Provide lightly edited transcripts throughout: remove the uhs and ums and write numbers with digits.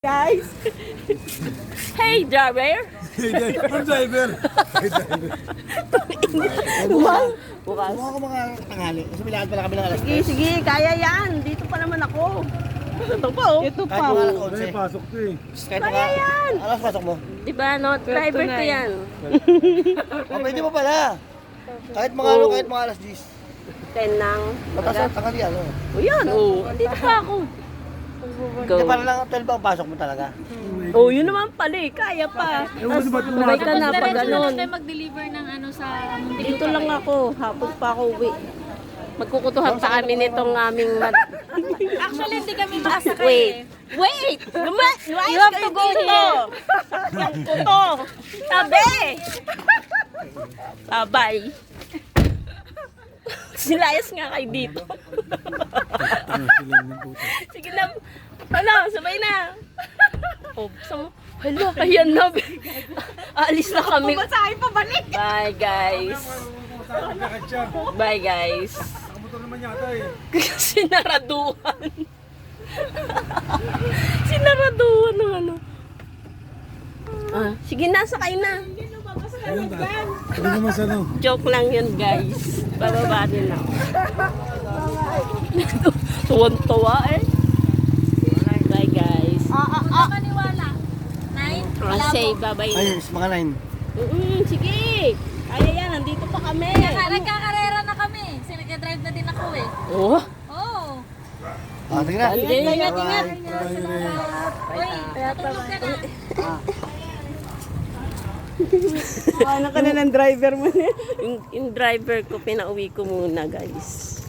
Guys. Hey, driver. Ang driver. Bukas. Mukha ko mga tanghali. Kasi bilakad pala kami ng alas. Sige, sige, kaya yan. Dito pa naman ako. Ito pa, oh. Ito Kahit mga alas 11. Ay, pasok to eh. Kahit Kaya yan. Alas pasok mo. Di ba, no? Driver ko yan. O, pwede mo pala. Kahit mga Oh. kahit mga alas 10. 10 ng... Tapos ang tanghali ano. O yan, oh. Dito pa ako. Go. Hindi para lang 12 ang pasok mo talaga. Oh, yun naman pala eh. Kaya pa. Tapos, sabay ka na pa ganun. Tayo mag-deliver ng ano sa Dito lang ako. Hapon pa ako uwi. Magkukutuhan pa kami nitong aming Actually, hindi kami masakay Wait. eh. Wait! You have to go to! Yung kuto! Sabi! Sabay! Silayas nga kayo dito. Sige na. Ano, sabay na. Oh, mo. Hala, ayan na. Alis na kami. Pumasahin pa balik. Bye, guys. Bye, guys. Motor naman yata eh. Sinaraduhan. Sinaraduhan ng ano. Ah, sige na, sakay na. Ano naman sa ano? Joke lang yun, guys. Bababa din ako. Tuwan-tuwa eh. Bye, guys. Maniwala. 9? Say bye-bye na. Ayun, mga 9. Sige. Kaya yan, nandito pa kami. Nagkakarera na kami. Drive na din ako eh. Oh. Oo. Ah, tingnan. Ingat, ingat. Uy, tulog ka na. Ano ka na ng driver mo na? yung driver ko, pinauwi ko muna, guys.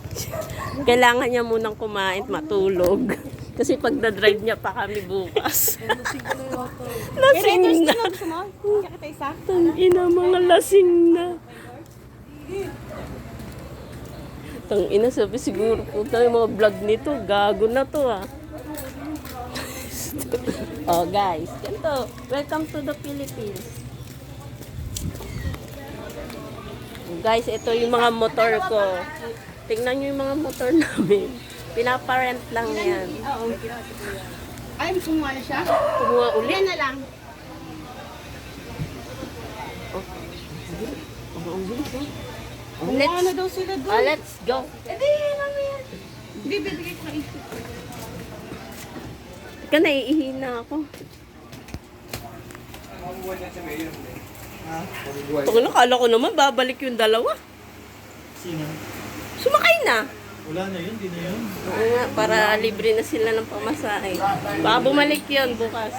Kailangan niya munang kumain, matulog. Kasi pag na-drive niya pa kami bukas. Lasing na. Tangina, mga lasing na. Tangina, sabi siguro po tayo mga vlog nito. Gago na to ah. Oh guys, ganito. Welcome to the Philippines. Guys, ito yung mga motor ko. Tingnan nyo yung mga motor namin. Pinaparent lang yan. Ay, kumuha na siya? Kumuha ulit. Yan na lang. Let's, daw sila doon? let's go. Hindi, mamaya. Hindi, bibigay ko kayo. Ika, naiihina ako. Pag nakala ko naman, babalik yung dalawa. Sino? Sumakay na. Wala na yun, di na yun. Oo nga, para libre na sila ng pamasahe. Baka bumalik yun bukas.